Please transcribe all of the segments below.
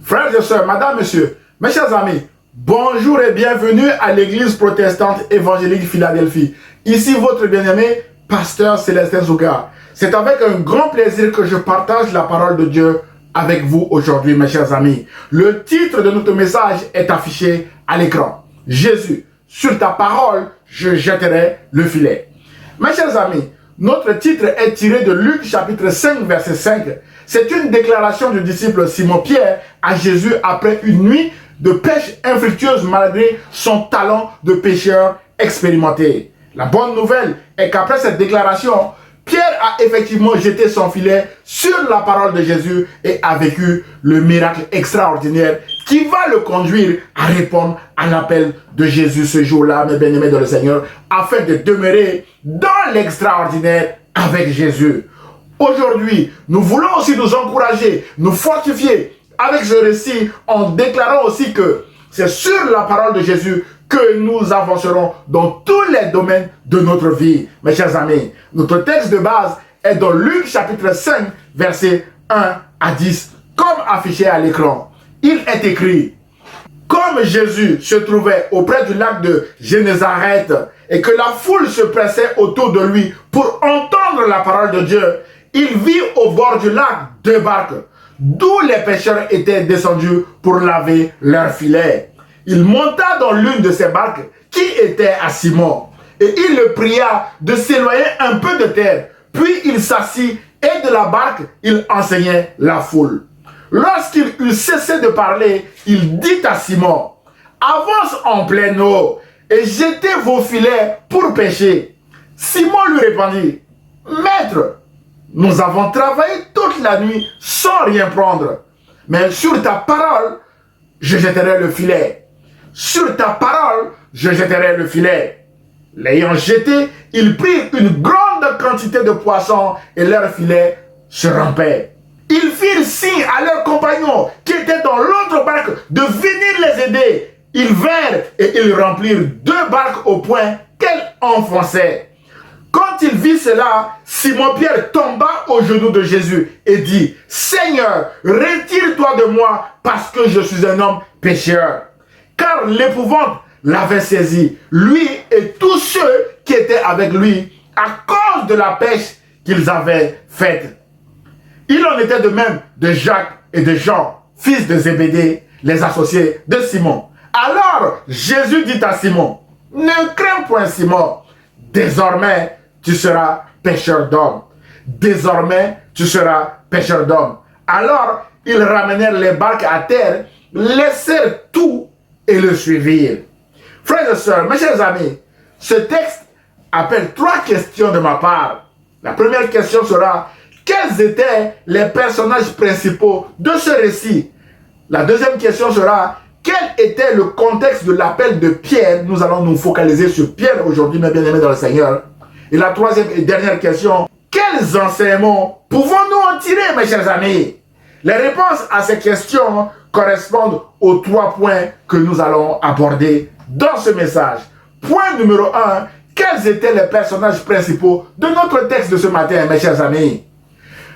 Frères et sœurs, madame, monsieur, mes chers amis, bonjour et bienvenue à l'église protestante évangélique Philadelphie. Ici votre bien-aimé, pasteur Célestin Zouga. C'est avec un grand plaisir que je partage la parole de Dieu avec vous aujourd'hui, mes chers amis. Le titre de notre message est affiché à l'écran. Jésus, sur ta parole, je jetterai le filet. Mes chers amis, notre titre est tiré de Luc chapitre 5, verset 5. C'est une déclaration du disciple Simon-Pierre à Jésus après une nuit de pêche infructueuse malgré son talent de pêcheur expérimenté. La bonne nouvelle est qu'après cette déclaration, Pierre a effectivement jeté son filet sur la parole de Jésus et a vécu le miracle extraordinaire qui va le conduire à répondre à l'appel de Jésus ce jour-là, mes bien-aimés dans le Seigneur, afin de demeurer dans l'extraordinaire avec Jésus. Aujourd'hui, nous voulons aussi nous encourager, nous fortifier avec ce récit en déclarant aussi que c'est sur la parole de Jésus que nous avancerons dans tous les domaines de notre vie. Mes chers amis, notre texte de base est dans Luc chapitre 5, versets 1 à 10, comme affiché à l'écran. Il est écrit: comme Jésus se trouvait auprès du lac de Génézareth et que la foule se pressait autour de lui pour entendre la parole de Dieu, il vit au bord du lac 2 barques, d'où les pêcheurs étaient descendus pour laver leurs filets. Il monta dans l'une de ces barques qui était à Simon, et il le pria de s'éloigner un peu de terre. Puis il s'assit et de la barque, il enseignait la foule. Lorsqu'il eut cessé de parler, il dit à Simon: avance en pleine eau et jetez vos filets pour pêcher. Simon lui répondit: Maître, nous avons travaillé toute la nuit sans rien prendre, mais sur ta parole, je jetterai le filet. Sur ta parole, je jetterai le filet. L'ayant jeté, ils prirent une grande quantité de poissons et leur filet se rompait. Ils firent signe à leurs compagnons qui étaient dans l'autre barque de venir les aider. Ils vinrent et ils remplirent 2 barques au point qu'elles enfonçaient. Quand il vit cela, Simon-Pierre tomba aux genoux de Jésus et dit: Seigneur, retire-toi de moi parce que je suis un homme pécheur. Car l'épouvante l'avait saisi, lui et tous ceux qui étaient avec lui, à cause de la pêche qu'ils avaient faite. Il en était de même de Jacques et de Jean, fils de Zébédée, les associés de Simon. Alors Jésus dit à Simon: ne crains point, Simon, désormais tu seras pêcheur d'hommes. Désormais tu seras pêcheur d'hommes. Alors ils ramenèrent les barques à terre, laissèrent tout et le suivirent. Frères et sœurs, mes chers amis, ce texte appelle 3 questions de ma part. La première question sera: quels étaient les personnages principaux de ce récit? La deuxième question sera: quel était le contexte de l'appel de Pierre? Nous allons nous focaliser sur Pierre aujourd'hui, mes bien-aimés dans le Seigneur. Et la troisième et dernière question: quels enseignements pouvons-nous en tirer, mes chers amis? Les réponses à ces questions correspondent aux 3 points que nous allons aborder dans ce message. Point numéro 1, quels étaient les personnages principaux de notre texte de ce matin, mes chers amis?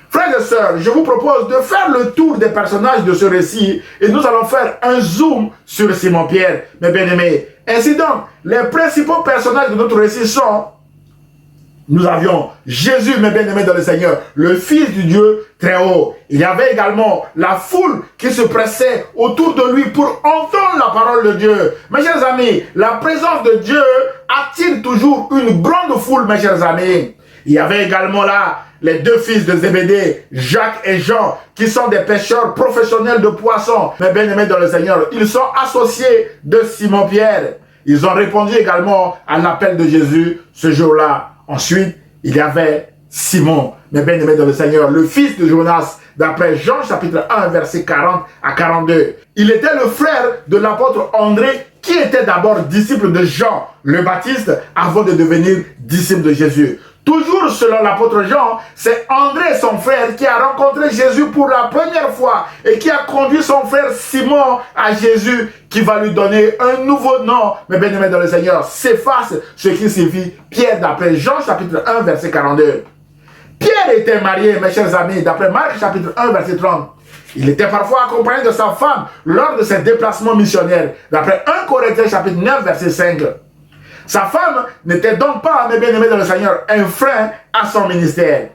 Frères et sœurs, je vous propose de faire le tour des personnages de ce récit et nous allons faire un zoom sur Simon-Pierre, mes bien-aimés. Ainsi donc, les principaux personnages de notre récit sont: nous avions Jésus, mes bien-aimés dans le Seigneur, le Fils du Dieu très haut. Il y avait également la foule qui se pressait autour de lui pour entendre la parole de Dieu. Mes chers amis, la présence de Dieu attire toujours une grande foule, mes chers amis. Il y avait également là les 2 fils de Zébédée, Jacques et Jean, qui sont des pêcheurs professionnels de poissons. Mes bien-aimés dans le Seigneur, ils sont associés de Simon-Pierre. Ils ont répondu également à l'appel de Jésus ce jour-là. Ensuite, il y avait Simon, mes bien-aimés dans le Seigneur, le fils de Jonas, d'après Jean chapitre 1, verset 40 à 42. Il était le frère de l'apôtre André, qui était d'abord disciple de Jean le Baptiste, avant de devenir disciple de Jésus. Toujours selon l'apôtre Jean, c'est André, son frère, qui a rencontré Jésus pour la première fois et qui a conduit son frère Simon à Jésus, qui va lui donner un nouveau nom, mes bien-aimés dans le Seigneur, Céphas, ce qui signifie Pierre, d'après Jean chapitre 1, verset 42. Pierre était marié, mes chers amis, d'après Marc chapitre 1, verset 30. Il était parfois accompagné de sa femme lors de ses déplacements missionnaires. D'après 1 Corinthiens chapitre 9, verset 5. Sa femme n'était donc pas, mes bien-aimés dans le Seigneur, un frein à son ministère.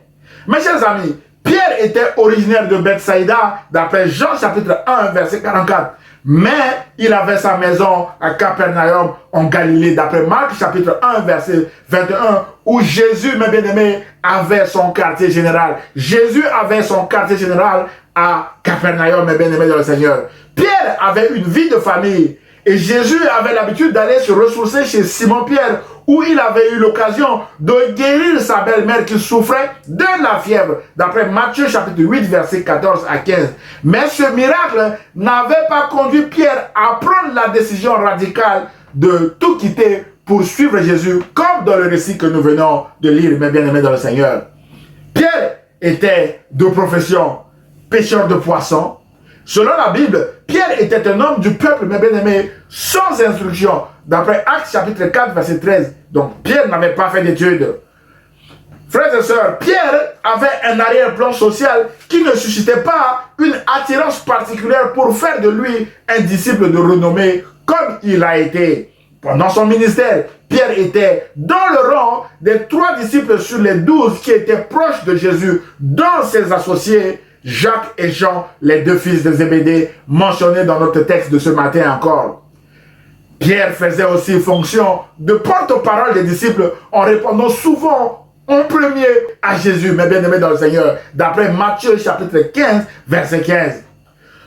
Mes chers amis, Pierre était originaire de Bethsaïda, d'après Jean chapitre 1, verset 44. Mais il avait sa maison à Capernaum, en Galilée, d'après Marc chapitre 1, verset 21, où Jésus, mes bien-aimés, avait son quartier général. Jésus avait son quartier général à Capernaum, mes bien-aimés dans le Seigneur. Pierre avait une vie de famille. Et Jésus avait l'habitude d'aller se ressourcer chez Simon-Pierre, où il avait eu l'occasion de guérir sa belle-mère qui souffrait de la fièvre, d'après Matthieu chapitre 8, verset 14 à 15. Mais ce miracle n'avait pas conduit Pierre à prendre la décision radicale de tout quitter pour suivre Jésus, comme dans le récit que nous venons de lire, mes bien-aimés dans le Seigneur. Pierre était de profession pêcheur de poissons. Selon la Bible, Pierre était un homme du peuple, mes bien-aimés, sans instruction. D'après Actes chapitre 4, verset 13. Donc, Pierre n'avait pas fait d'études. Frères et sœurs, Pierre avait un arrière-plan social qui ne suscitait pas une attirance particulière pour faire de lui un disciple de renommée comme il a été. Pendant son ministère, Pierre était dans le rang des 3 disciples sur les 12 qui étaient proches de Jésus, dont ses associés, Jacques et Jean, les 2 fils de Zébédée, mentionnés dans notre texte de ce matin encore. Pierre faisait aussi fonction de porte-parole des disciples en répondant souvent en premier à Jésus, mes bien-aimés dans le Seigneur, d'après Matthieu chapitre 15, verset 15.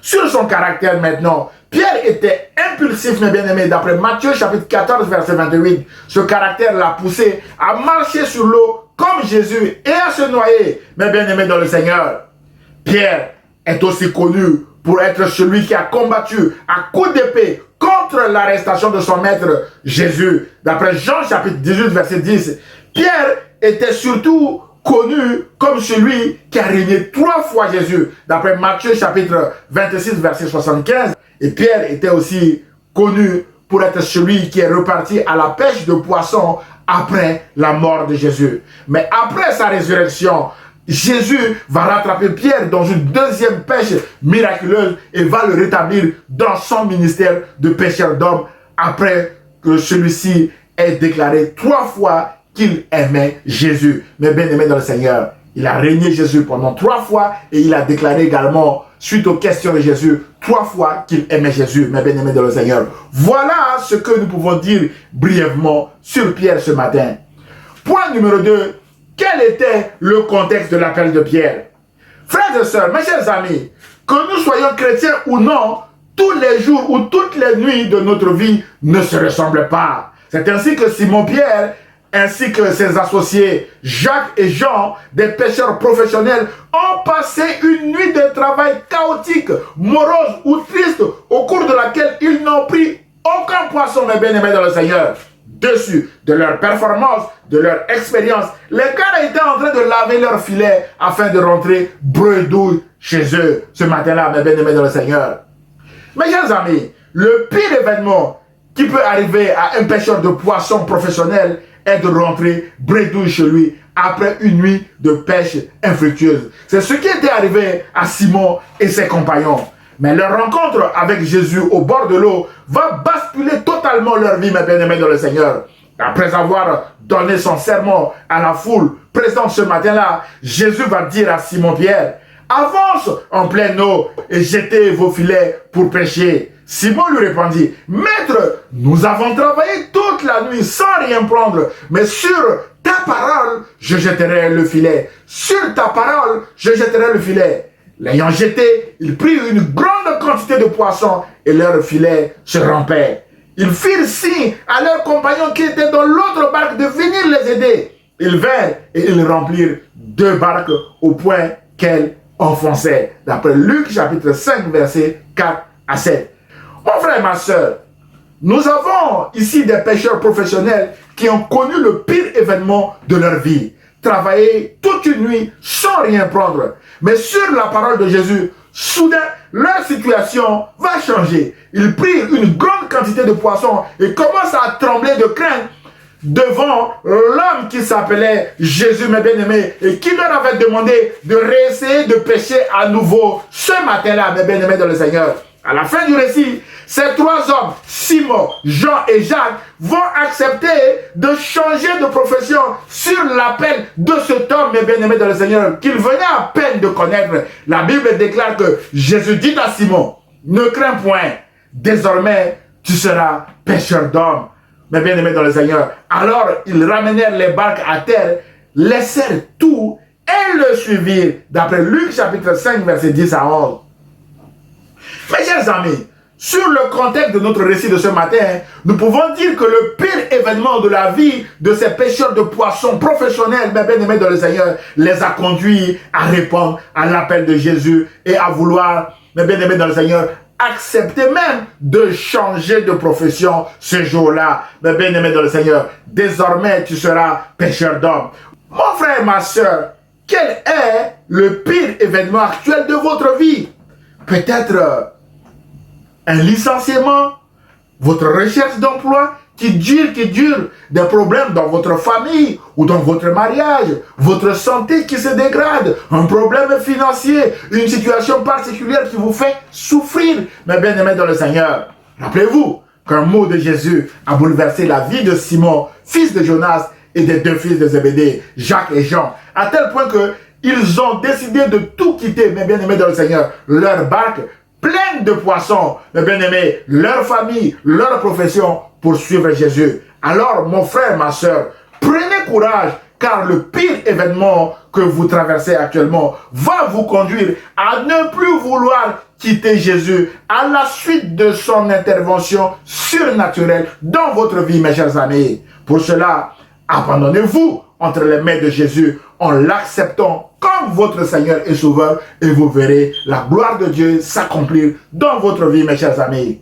Sur son caractère maintenant, Pierre était impulsif, mes bien-aimés, d'après Matthieu chapitre 14, verset 28. Ce caractère l'a poussé à marcher sur l'eau comme Jésus et à se noyer, mes bien-aimés dans le Seigneur. Pierre est aussi connu pour être celui qui a combattu à coups d'épée contre l'arrestation de son maître Jésus. D'après Jean chapitre 18, verset 10, Pierre était surtout connu comme celui qui a régné 3 fois Jésus. D'après Matthieu chapitre 26, verset 75. Et Pierre était aussi connu pour être celui qui est reparti à la pêche de poissons après la mort de Jésus. Mais après sa résurrection, Jésus va rattraper Pierre dans une deuxième pêche miraculeuse et va le rétablir dans son ministère de pêcheur d'hommes après que celui-ci ait déclaré 3 fois qu'il aimait Jésus. Mais bien aimé dans le Seigneur, il a régné Jésus pendant 3 fois et il a déclaré également, suite aux questions de Jésus, 3 fois qu'il aimait Jésus. Mais bien aimé dans le Seigneur, voilà ce que nous pouvons dire brièvement sur Pierre ce matin. Point numéro 2. Quel était le contexte de l'appel de Pierre? Frères et sœurs, mes chers amis, que nous soyons chrétiens ou non, tous les jours ou toutes les nuits de notre vie ne se ressemblent pas. C'est ainsi que Simon-Pierre, ainsi que ses associés Jacques et Jean, des pêcheurs professionnels, ont passé une nuit de travail chaotique, morose ou triste, au cours de laquelle ils n'ont pris aucun poisson, mes bien-aimés dans le Seigneur. Dessus de leur performance, de leur expérience, les gars étaient en train de laver leur filet afin de rentrer bredouille chez eux ce matin-là, mes bien-aimés dans le Seigneur. Mes chers amis, le pire événement qui peut arriver à un pêcheur de poissons professionnel est de rentrer bredouille chez lui après une nuit de pêche infructueuse. C'est ce qui était arrivé à Simon et ses compagnons. Mais leur rencontre avec Jésus au bord de l'eau va basculer totalement leur vie, mes bien-aimés dans le Seigneur. Après avoir donné son sermon à la foule présente ce matin-là, Jésus va dire à Simon-Pierre, « Avance en pleine eau et jetez vos filets pour pêcher. » Simon lui répondit, « Maître, nous avons travaillé toute la nuit sans rien prendre, mais sur ta parole, je jetterai le filet. Sur ta parole, je jetterai le filet. » L'ayant jeté, ils prirent une grande quantité de poissons et leur filet se rompait. Ils firent signe à leurs compagnons qui étaient dans l'autre barque de venir les aider. Ils vinrent et ils remplirent 2 barques au point qu'elles enfonçaient. D'après Luc chapitre 5 versets 4 à 7. Mon frère et ma soeur, nous avons ici des pêcheurs professionnels qui ont connu le pire événement de leur vie. Travailler toute une nuit sans rien prendre. Mais sur la parole de Jésus, soudain, leur situation va changer. Ils prirent une grande quantité de poissons et commencent à trembler de crainte devant l'homme qui s'appelait Jésus, mes bien-aimés, et qui leur avait demandé de réessayer de pécher à nouveau ce matin-là, mes bien-aimés dans le Seigneur. À la fin du récit, ces trois hommes, Simon, Jean et Jacques, vont accepter de changer de profession sur l'appel de cet homme, mes bien-aimés dans le Seigneur, qu'ils venaient à peine de connaître. La Bible déclare que Jésus dit à Simon, ne crains point, désormais tu seras pêcheur d'hommes. Mes bien-aimés dans le Seigneur. Alors ils ramenèrent les barques à terre, laissèrent tout et le suivirent. D'après Luc chapitre 5, verset 10 à 11. Mes chers amis, sur le contexte de notre récit de ce matin, nous pouvons dire que le pire événement de la vie de ces pêcheurs de poissons professionnels, mes bien-aimés dans le Seigneur, les a conduits à répondre à l'appel de Jésus et à vouloir, mes bien-aimés dans le Seigneur, accepter même de changer de profession ce jour-là. Mes bien-aimés dans le Seigneur, désormais tu seras pêcheur d'hommes. Mon frère, ma soeur, quel est le pire événement actuel de votre vie? Peut-être un licenciement, votre recherche d'emploi qui dure, des problèmes dans votre famille ou dans votre mariage, votre santé qui se dégrade, un problème financier, une situation particulière qui vous fait souffrir, mes bien-aimés dans le Seigneur. Rappelez-vous qu'un mot de Jésus a bouleversé la vie de Simon, fils de Jonas, et des deux fils de Zébédée, Jacques et Jean, à tel point que ils ont décidé de tout quitter, mes bien-aimés dans le Seigneur, leur barque pleine de poissons, mes bien-aimés, leur famille, leur profession, pour suivre Jésus. Alors, mon frère, ma soeur, prenez courage, car le pire événement que vous traversez actuellement va vous conduire à ne plus vouloir quitter Jésus à la suite de son intervention surnaturelle dans votre vie, mes chers amis. Pour cela, abandonnez-vous entre les mains de Jésus en l'acceptant comme votre Seigneur et Sauveur, et vous verrez la gloire de Dieu s'accomplir dans votre vie, mes chers amis.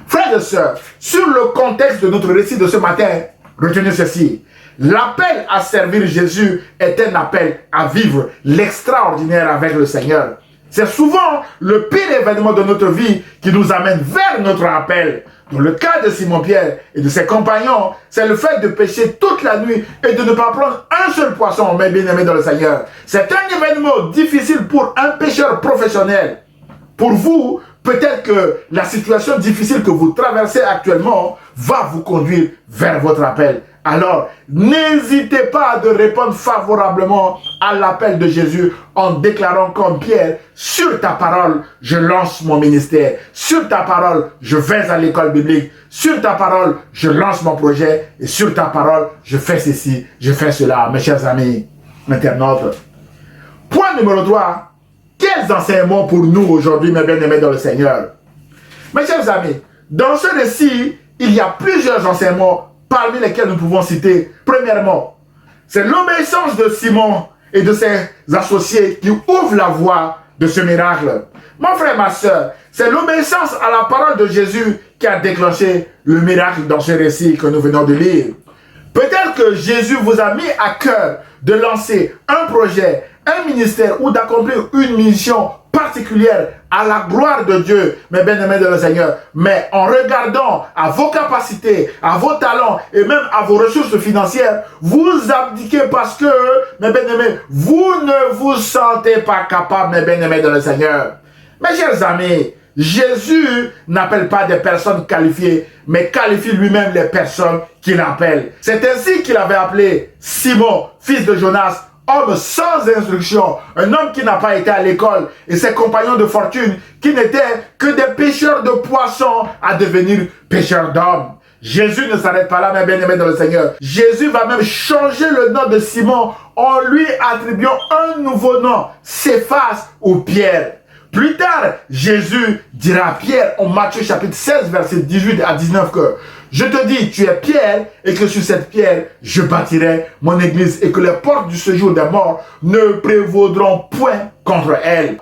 Frères et sœurs, sur le contexte de notre récit de ce matin, retenez ceci. L'appel à servir Jésus est un appel à vivre l'extraordinaire avec le Seigneur. C'est souvent le pire événement de notre vie qui nous amène vers notre appel. Dans le cas de Simon-Pierre et de ses compagnons, c'est le fait de pêcher toute la nuit et de ne pas prendre un seul poisson, mes bien-aimés dans le Seigneur. C'est un événement difficile pour un pêcheur professionnel. Pour vous, peut-être que la situation difficile que vous traversez actuellement va vous conduire vers votre appel. Alors, n'hésitez pas à répondre favorablement à l'appel de Jésus en déclarant comme Pierre, sur ta parole, je lance mon ministère. Sur ta parole, je vais à l'école biblique. Sur ta parole, je lance mon projet. Et sur ta parole, je fais ceci, je fais cela. Mes chers amis, internautes. Point numéro 3. Quels enseignements pour nous aujourd'hui, mes bien-aimés dans le Seigneur? Mes chers amis, dans ce récit, il y a plusieurs enseignements parmi lesquels nous pouvons citer. Premièrement, c'est l'obéissance de Simon et de ses associés qui ouvre la voie de ce miracle. Mon frère, ma soeur, c'est l'obéissance à la parole de Jésus qui a déclenché le miracle dans ce récit que nous venons de lire. Peut-être que Jésus vous a mis à cœur de lancer un projet, un ministère ou d'accomplir une mission particulière à la gloire de Dieu, mes bien-aimés de le Seigneur. Mais en regardant à vos capacités, à vos talents et même à vos ressources financières, vous abdiquez parce que, mes bien-aimés, vous ne vous sentez pas capable, mes bien-aimés de le Seigneur. Mes chers amis, Jésus n'appelle pas des personnes qualifiées, mais qualifie lui-même les personnes qu'il appelle. C'est ainsi qu'il avait appelé Simon, fils de Jonas, homme sans instruction, un homme qui n'a pas été à l'école, et ses compagnons de fortune qui n'étaient que des pêcheurs de poissons à devenir pêcheurs d'hommes. Jésus ne s'arrête pas là, mes bien-aimés dans le Seigneur. Jésus va même changer le nom de Simon en lui attribuant un nouveau nom, Céphas ou Pierre. Plus tard, Jésus dira à Pierre en Matthieu chapitre 16, verset 18 à 19 que « Je te dis, tu es Pierre, et que sur cette pierre, je bâtirai mon église, et que les portes du séjour des morts ne prévaudront point contre elle.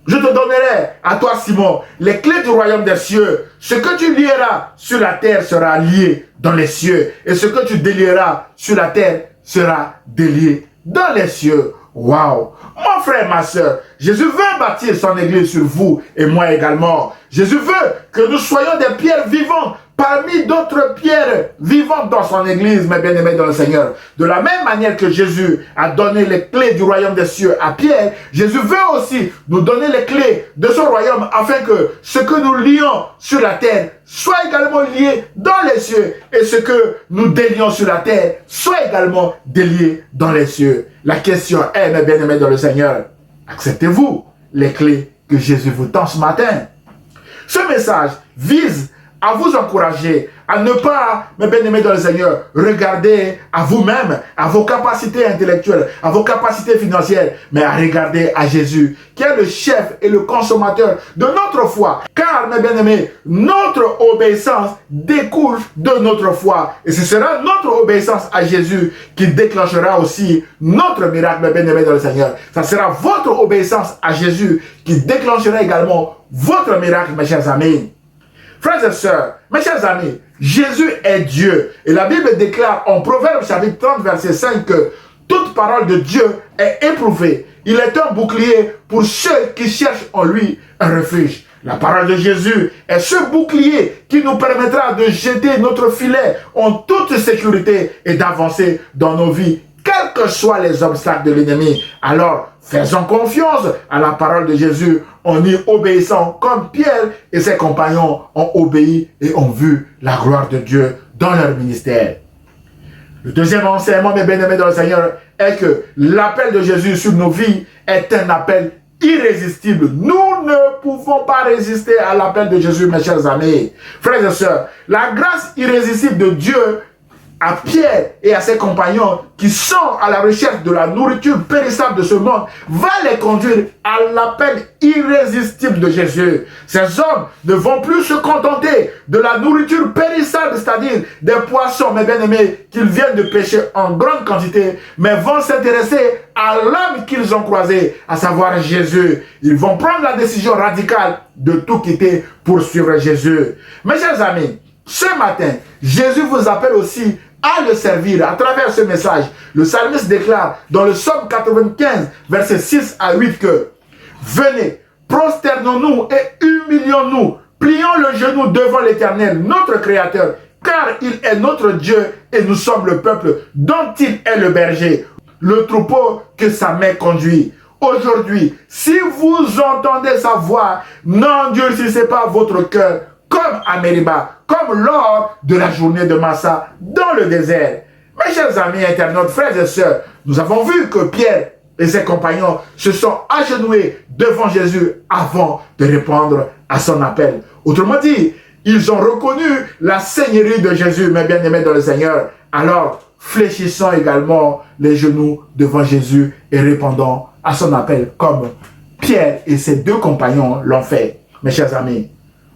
Je te donnerai à toi, Simon, les clés du royaume des cieux. Ce que tu lieras sur la terre sera lié dans les cieux, et ce que tu délieras sur la terre sera délié dans les cieux. » Waouh! Mon frère, ma soeur, Jésus veut bâtir son église sur vous et moi également. Jésus veut que nous soyons des pierres vivantes parmi d'autres pierres vivantes dans son église, mes bien-aimés dans le Seigneur. De la même manière que Jésus a donné les clés du royaume des cieux à Pierre, Jésus veut aussi nous donner les clés de son royaume afin que ce que nous lions sur la terre soit également lié dans les cieux et ce que nous délions sur la terre soit également délié dans les cieux. La question est, mes bien-aimés dans le Seigneur, acceptez-vous les clés que Jésus vous tend ce matin? Ce message vise à vous encourager à ne pas, mes bien-aimés dans le Seigneur, regarder à vous-même, à vos capacités intellectuelles, à vos capacités financières, mais à regarder à Jésus, qui est le chef et le consommateur de notre foi. Car, mes bien-aimés, notre obéissance découle de notre foi. Et ce sera notre obéissance à Jésus qui déclenchera aussi notre miracle, mes bien-aimés dans le Seigneur. Ça sera votre obéissance à Jésus qui déclenchera également votre miracle, mes chers amis. Frères et sœurs, mes chers amis, Jésus est Dieu. Et la Bible déclare en Proverbe chapitre 30, verset 5 que toute parole de Dieu est éprouvée. Il est un bouclier pour ceux qui cherchent en lui un refuge. La parole de Jésus est ce bouclier qui nous permettra de jeter notre filet en toute sécurité et d'avancer dans nos vies, quels que soient les obstacles de l'ennemi. Alors, faisons confiance à la parole de Jésus en y obéissant comme Pierre et ses compagnons ont obéi et ont vu la gloire de Dieu dans leur ministère. Le deuxième enseignement, mes bien-aimés dans le Seigneur, est que l'appel de Jésus sur nos vies est un appel irrésistible. Nous ne pouvons pas résister à l'appel de Jésus, mes chers amis. Frères et sœurs, la grâce irrésistible de Dieu à Pierre et à ses compagnons qui sont à la recherche de la nourriture périssable de ce monde, va les conduire à l'appel irrésistible de Jésus. Ces hommes ne vont plus se contenter de la nourriture périssable, c'est-à-dire des poissons, mes bien-aimés, qu'ils viennent de pêcher en grande quantité, mais vont s'intéresser à l'homme qu'ils ont croisé, à savoir Jésus. Ils vont prendre la décision radicale de tout quitter pour suivre Jésus. Mes chers amis, ce matin, Jésus vous appelle aussi à le servir à travers ce message. Le psalmiste déclare dans le psaume 95, versets 6 à 8 que « Venez, prosternons-nous et humilions-nous, plions le genou devant l'Éternel, notre Créateur, car il est notre Dieu et nous sommes le peuple dont il est le berger, le troupeau que sa main conduit. » Aujourd'hui, si vous entendez sa voix, n'endurcissez pas votre cœur, comme à Mériba, comme lors de la journée de Massa dans le désert. Mes chers amis internautes, frères et sœurs, nous avons vu que Pierre et ses compagnons se sont agenouillés devant Jésus avant de répondre à son appel. Autrement dit, ils ont reconnu la seigneurie de Jésus, mes bien-aimés dans le Seigneur. Alors, fléchissons également les genoux devant Jésus et répondons à son appel comme Pierre et ses deux compagnons l'ont fait. Mes chers amis,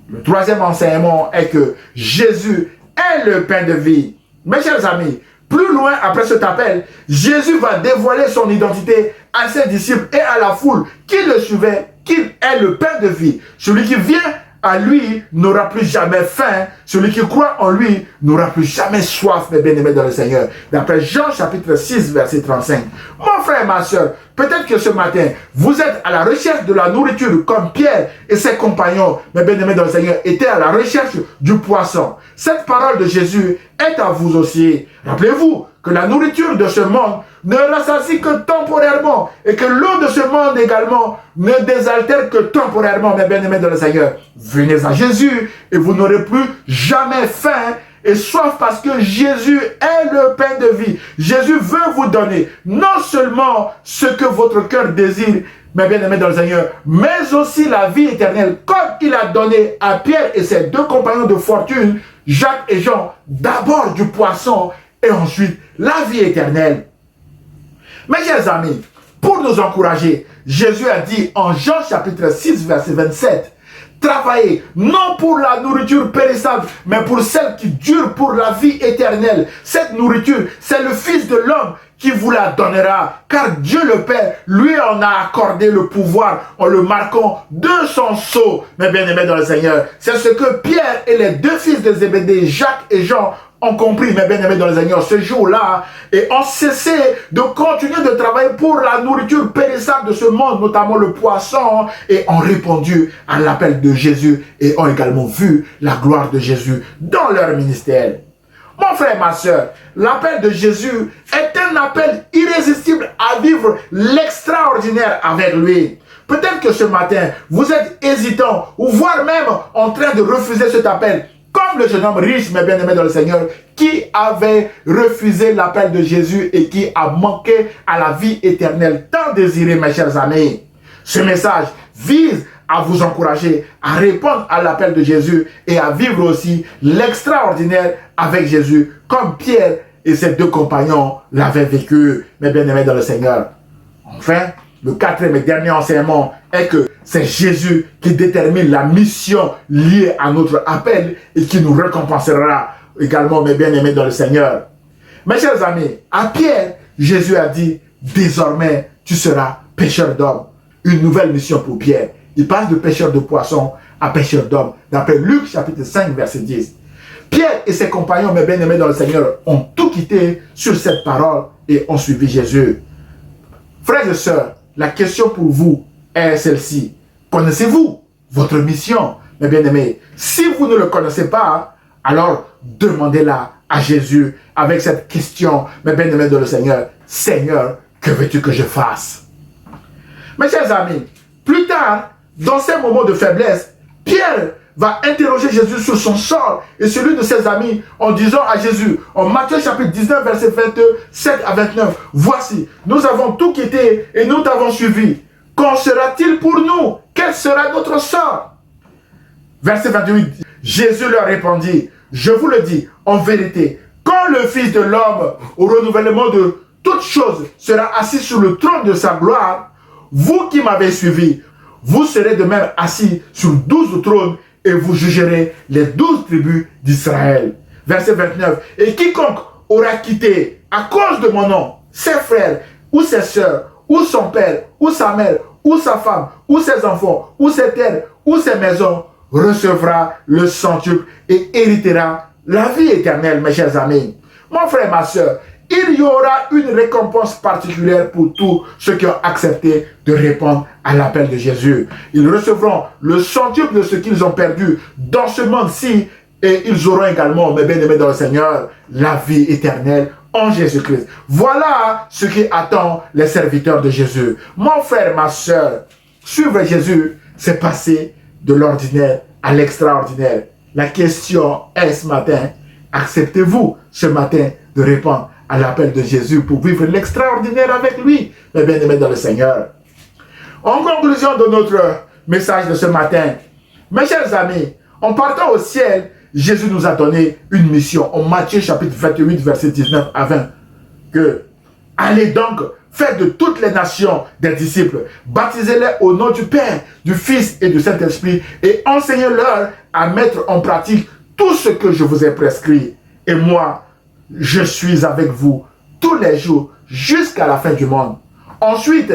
le troisième enseignement est que Jésus est le pain de vie. Mes chers amis, plus loin après cet appel, Jésus va dévoiler son identité à ses disciples et à la foule qui le suivait, qu'il est le pain de vie. Celui qui vient à lui n'aura plus jamais faim. Celui qui croit en lui n'aura plus jamais soif, mes bien-aimés dans le Seigneur. D'après Jean chapitre 6, verset 35. Mon frère et ma soeur, peut-être que ce matin, vous êtes à la recherche de la nourriture comme Pierre et ses compagnons, mes bien-aimés dans le Seigneur, étaient à la recherche du poisson. Cette parole de Jésus est à vous aussi. Rappelez-vous que la nourriture de ce monde ne rassasie que temporairement et que l'eau de ce monde également ne désaltère que temporairement, mes bien-aimés dans le Seigneur. Venez à Jésus et vous n'aurez plus jamais faim et soif parce que Jésus est le pain de vie. Jésus veut vous donner non seulement ce que votre cœur désire, mes bien-aimés dans le Seigneur, mais aussi la vie éternelle, comme il a donné à Pierre et ses deux compagnons de fortune, Jacques et Jean, d'abord du poisson et ensuite la vie éternelle. Mes chers amis, pour nous encourager, Jésus a dit en Jean chapitre 6, verset 27, « Travaillez non pour la nourriture périssable, mais pour celle qui dure pour la vie éternelle. » Cette nourriture, c'est le Fils de l'homme qui vous la donnera, car Dieu le Père lui en a accordé le pouvoir en le marquant de son sceau, mes bien-aimés dans le Seigneur. C'est ce que Pierre et les deux fils de Zébédée, Jacques et Jean, ont compris, mes bien-aimés dans le Seigneur, ce jour-là, et ont cessé de continuer de travailler pour la nourriture périssable de ce monde, notamment le poisson, et ont répondu à l'appel de Jésus et ont également vu la gloire de Jésus dans leur ministère. Mon frère, ma soeur, l'appel de Jésus est un appel irrésistible à vivre l'extraordinaire avec lui. Peut-être que ce matin, vous êtes hésitant ou voire même en train de refuser cet appel. Comme le jeune homme riche, mais bien aimé dans le Seigneur, qui avait refusé l'appel de Jésus et qui a manqué à la vie éternelle tant désirée, mes chers amis. Ce message vise à vous encourager à répondre à l'appel de Jésus et à vivre aussi l'extraordinaire avec Jésus, comme Pierre et ses deux compagnons l'avaient vécu, mes bien-aimés dans le Seigneur. Enfin, le quatrième et dernier enseignement est que c'est Jésus qui détermine la mission liée à notre appel et qui nous récompensera également, mes bien-aimés dans le Seigneur. Mes chers amis, à Pierre, Jésus a dit, désormais, tu seras pêcheur d'hommes. Une nouvelle mission pour Pierre. Il passe de pêcheur de poissons à pêcheur d'hommes, d'après Luc chapitre 5, verset 10. Pierre et ses compagnons, mes bien-aimés dans le Seigneur, ont tout quitté sur cette parole et ont suivi Jésus. Frères et sœurs, la question pour vous est celle-ci. Connaissez-vous votre mission, mes bien-aimés? Si vous ne le connaissez pas, alors demandez-la à Jésus avec cette question, mes bien-aimés dans le Seigneur. Seigneur, que veux-tu que je fasse? Mes chers amis, plus tard, dans ces moments de faiblesse, Pierre va interroger Jésus sur son sort et celui de ses amis en disant à Jésus, en Matthieu chapitre 19, verset 27 à 29, « Voici, nous avons tout quitté et nous t'avons suivi. Qu'en sera-t-il pour nous? Quel sera notre sort ?» Verset 28, Jésus leur répondit, « Je vous le dis, en vérité, quand le Fils de l'homme, au renouvellement de toutes choses, sera assis sur le trône de sa gloire, vous qui m'avez suivi, vous serez de même assis sur 12 trônes et vous jugerez les 12 tribus d'Israël. » Verset 29. « Et quiconque aura quitté à cause de mon nom ses frères ou ses sœurs, ou son père, ou sa mère, ou sa femme, ou ses enfants, ou ses terres, ou ses maisons, recevra le centuple et héritera la vie éternelle, mes chers amis. » Mon frère, ma soeur, il y aura une récompense particulière pour tous ceux qui ont accepté de répondre à l'appel de Jésus. Ils recevront le centuple de ce qu'ils ont perdu dans ce monde-ci et ils auront également, mes bien-aimés dans le Seigneur, la vie éternelle en Jésus-Christ. Voilà ce qui attend les serviteurs de Jésus. Mon frère, ma soeur, suivre Jésus, c'est passer de l'ordinaire à l'extraordinaire. La question est ce matin, acceptez-vous ce matin de répondre à l'appel de Jésus pour vivre l'extraordinaire avec lui, mes bien-aimés dans le Seigneur. En conclusion de notre message de ce matin, mes chers amis, en partant au ciel, Jésus nous a donné une mission. En Matthieu chapitre 28, verset 19 à 20, que « Allez donc, faites de toutes les nations des disciples, baptisez-les au nom du Père, du Fils et du Saint-Esprit, et enseignez-leur à mettre en pratique tout ce que je vous ai prescrit. Et moi, je suis avec vous tous les jours jusqu'à la fin du monde. » Ensuite,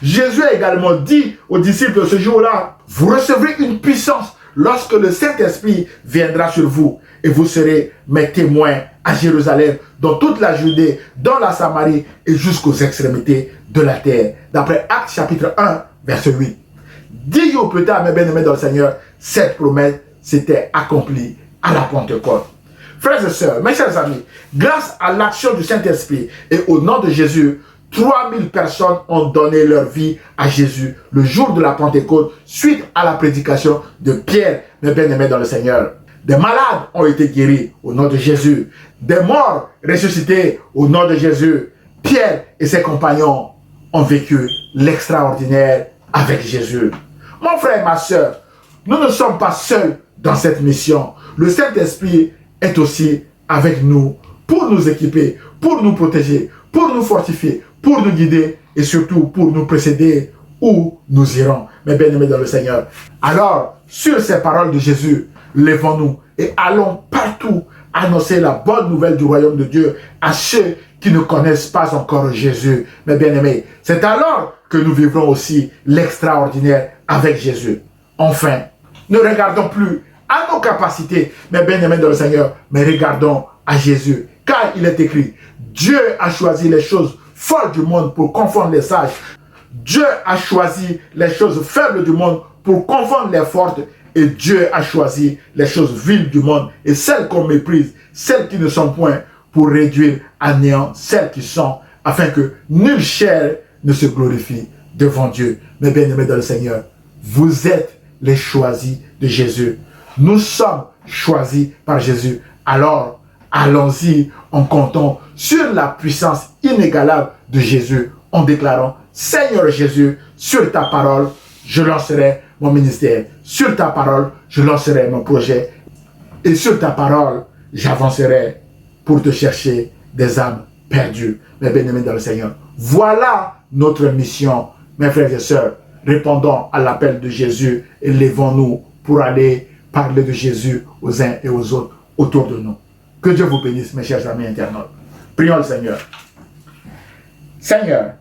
Jésus a également dit aux disciples ce jour-là, « Vous recevrez une puissance lorsque le Saint-Esprit viendra sur vous, et vous serez mes témoins à Jérusalem, dans toute la Judée, dans la Samarie et jusqu'aux extrémités de la terre. » D'après Actes chapitre 1, verset 8. 10 jours plus tard, mes bien-aimés dans le Seigneur, cette promesse s'était accomplie à la Pentecôte. Frères et sœurs, mes chers amis, grâce à l'action du Saint-Esprit et au nom de Jésus, 3000 personnes ont donné leur vie à Jésus le jour de la Pentecôte suite à la prédication de Pierre, mes bien-aimés dans le Seigneur. Des malades ont été guéris au nom de Jésus. Des morts ressuscités au nom de Jésus. Pierre et ses compagnons ont vécu l'extraordinaire avec Jésus. Mon frère et ma soeur, nous ne sommes pas seuls dans cette mission. Le Saint-Esprit est aussi avec nous pour nous équiper, pour nous protéger, pour nous fortifier, pour nous guider et surtout pour nous précéder où nous irons, mes bien-aimés dans le Seigneur. Alors, sur ces paroles de Jésus, lèvons-nous et allons partout annoncer la bonne nouvelle du royaume de Dieu à ceux qui ne connaissent pas encore Jésus, mes bien-aimés. C'est alors que nous vivrons aussi l'extraordinaire avec Jésus. Enfin, ne regardons plus à nos capacités, mais bien-aimés dans le Seigneur, mais regardons à Jésus, car il est écrit, Dieu a choisi les choses folles du monde pour confondre les sages. Dieu a choisi les choses faibles du monde pour confondre les fortes. Et Dieu a choisi les choses viles du monde et celles qu'on méprise, celles qui ne sont point, pour réduire à néant celles qui sont, afin que nulle chair ne se glorifie devant Dieu. Mais bien-aimés dans le Seigneur, vous êtes les choisis de Jésus. Nous sommes choisis par Jésus. Alors, allons-y en comptant sur la puissance inégalable de Jésus, en déclarant, Seigneur Jésus, sur ta parole, je lancerai mon ministère. Sur ta parole, je lancerai mon projet. Et sur ta parole, j'avancerai pour te chercher des âmes perdues. Mes bien-aimés dans le Seigneur, voilà notre mission, mes frères et sœurs. Répondons à l'appel de Jésus et levons-nous pour aller parler de Jésus aux uns et aux autres autour de nous. Que Dieu vous bénisse, mes chers amis internautes. Prions le Seigneur. Seigneur,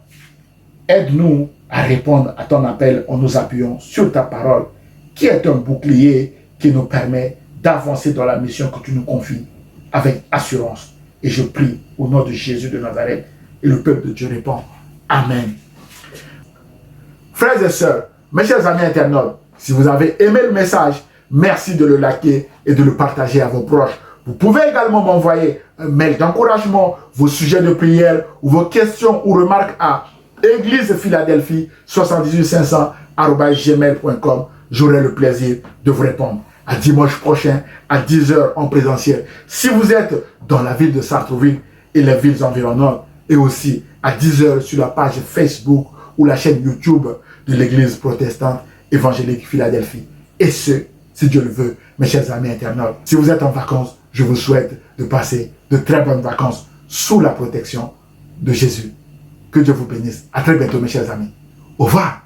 aide-nous à répondre à ton appel en nous appuyant sur ta parole, qui est un bouclier qui nous permet d'avancer dans la mission que tu nous confies avec assurance. Et je prie au nom de Jésus de Nazareth. Et le peuple de Dieu répond Amen. Frères et sœurs, mes chers amis internautes, si vous avez aimé le message, merci de le liker et de le partager à vos proches. Vous pouvez également m'envoyer un mail d'encouragement, vos sujets de prière ou vos questions ou remarques à église-philadelphie-78500@gmail.com. J'aurai le plaisir de vous répondre. À dimanche prochain, à 10 h en présentiel. Si vous êtes dans la ville de Sartrouville et les villes environnantes, et aussi à 10 h sur la page Facebook ou la chaîne YouTube de l'église protestante évangélique Philadelphie. Et ce, si Dieu le veut, mes chers amis internautes, si vous êtes en vacances, je vous souhaite de passer de très bonnes vacances sous la protection de Jésus. Que Dieu vous bénisse. À très bientôt, mes chers amis. Au revoir.